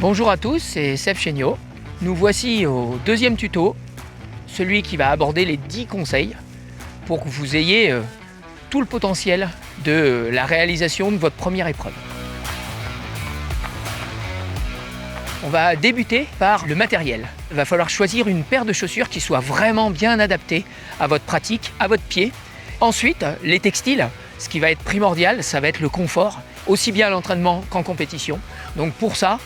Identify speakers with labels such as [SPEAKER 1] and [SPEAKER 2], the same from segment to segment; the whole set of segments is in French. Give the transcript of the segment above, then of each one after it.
[SPEAKER 1] Bonjour à tous, c'est Seb Chéniaud. Nous voici au deuxième tuto, celui qui va aborder les 10 conseils pour que vous ayez tout le potentiel de la réalisation de votre première épreuve. On va débuter par le matériel. Il va falloir choisir une paire de chaussures qui soit vraiment bien adaptée à votre pratique, à votre pied. Ensuite, les textiles, ce qui va être primordial, ça va être le confort, aussi bien à l'entraînement qu'en compétition. Donc pour ça,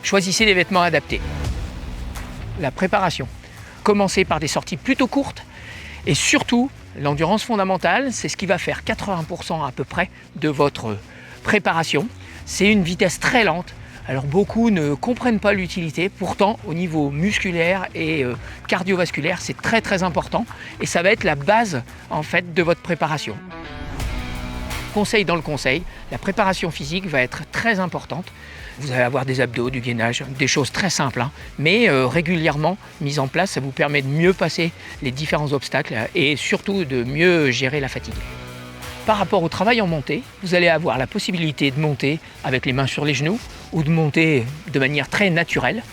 [SPEAKER 1] choisissez des vêtements adaptés. La préparation. Commencez par des sorties plutôt courtes et surtout, l'endurance fondamentale, c'est ce qui va faire 80% à peu près de votre préparation. C'est une vitesse très lente. Alors beaucoup ne comprennent pas l'utilité, pourtant au niveau musculaire et cardiovasculaire, c'est très important et ça va être la base en fait de votre préparation. Conseil dans le conseil, la préparation physique va être très importante. Vous allez avoir des abdos, du gainage, des choses très simples, mais régulièrement mises en place, ça vous permet de mieux passer les différents obstacles et surtout de mieux gérer la fatigue. Par rapport au travail en montée, vous allez avoir la possibilité de monter avec les mains sur les genoux ou de monter de manière très naturelle.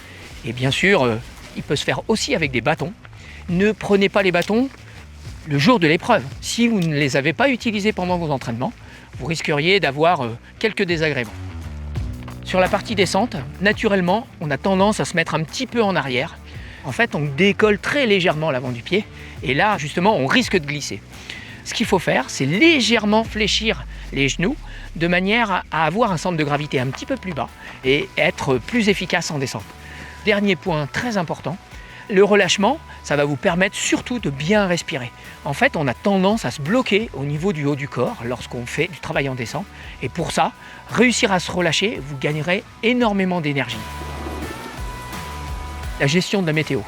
[SPEAKER 1] Et bien sûr, il peut se faire aussi avec des bâtons. Ne prenez pas les bâtons le jour de l'épreuve. Si vous ne les avez pas utilisés pendant vos entraînements, vous risqueriez d'avoir quelques désagréments. Sur la partie descente, naturellement, on a tendance à se mettre un petit peu en arrière. En fait, on décolle très légèrement l'avant du pied et là, justement, on risque de glisser. Ce qu'il faut faire, c'est légèrement fléchir les genoux de manière à avoir un centre de gravité un petit peu plus bas et être plus efficace en descente. Dernier point très important, le relâchement, ça va vous permettre surtout de bien respirer. En fait, on a tendance à se bloquer au niveau du haut du corps lorsqu'on fait du travail en descente. Et pour ça, réussir à se relâcher, vous gagnerez énormément d'énergie. La gestion de la météo.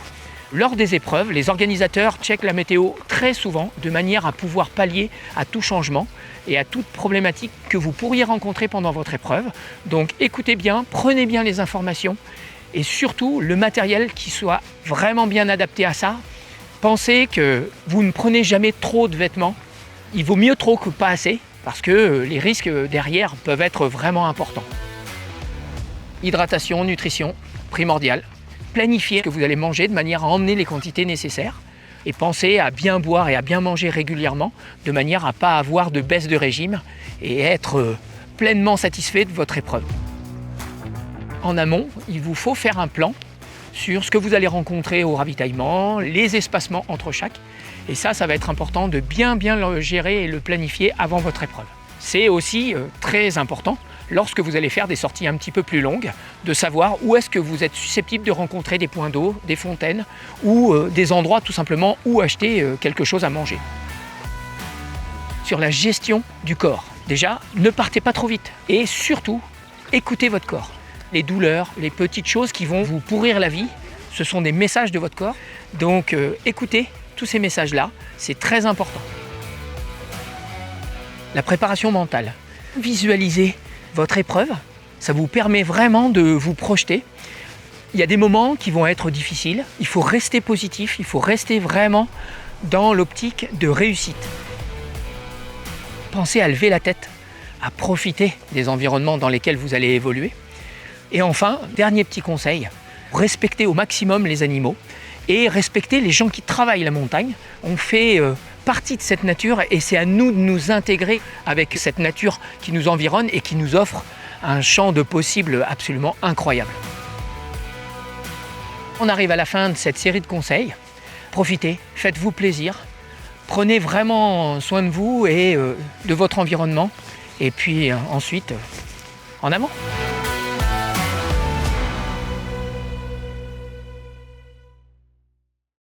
[SPEAKER 1] Lors des épreuves, les organisateurs checkent la météo très souvent de manière à pouvoir pallier à tout changement et à toute problématique que vous pourriez rencontrer pendant votre épreuve. Donc écoutez bien, prenez bien les informations et surtout le matériel qui soit vraiment bien adapté à ça. Pensez que vous ne prenez jamais trop de vêtements. Il vaut mieux trop que pas assez parce que les risques derrière peuvent être vraiment importants. Hydratation, nutrition, primordial. Planifiez ce que vous allez manger de manière à emmener les quantités nécessaires et pensez à bien boire et à bien manger régulièrement de manière à ne pas avoir de baisse de régime et être pleinement satisfait de votre épreuve. En amont, il vous faut faire un plan sur ce que vous allez rencontrer au ravitaillement, les espacements entre chaque. Et ça va être important de bien le gérer et le planifier avant votre épreuve. C'est aussi très important lorsque vous allez faire des sorties un petit peu plus longues, de savoir où est-ce que vous êtes susceptible de rencontrer des points d'eau, des fontaines ou des endroits tout simplement où acheter quelque chose à manger. Sur la gestion du corps, déjà, ne partez pas trop vite et surtout, écoutez votre corps. Les douleurs, les petites choses qui vont vous pourrir la vie, ce sont des messages de votre corps. Donc écoutez tous ces messages-là, c'est très important. La préparation mentale. Visualisez votre épreuve, ça vous permet vraiment de vous projeter. Il y a des moments qui vont être difficiles, il faut rester positif, il faut rester vraiment dans l'optique de réussite. Pensez à lever la tête, à profiter des environnements dans lesquels vous allez évoluer. Et enfin, dernier petit conseil, respectez au maximum les animaux et respectez les gens qui travaillent la montagne. On fait partie de cette nature et c'est à nous de nous intégrer avec cette nature qui nous environne et qui nous offre un champ de possibles absolument incroyable. On arrive à la fin de cette série de conseils. Profitez, faites-vous plaisir, prenez vraiment soin de vous et de votre environnement et puis ensuite, en avant.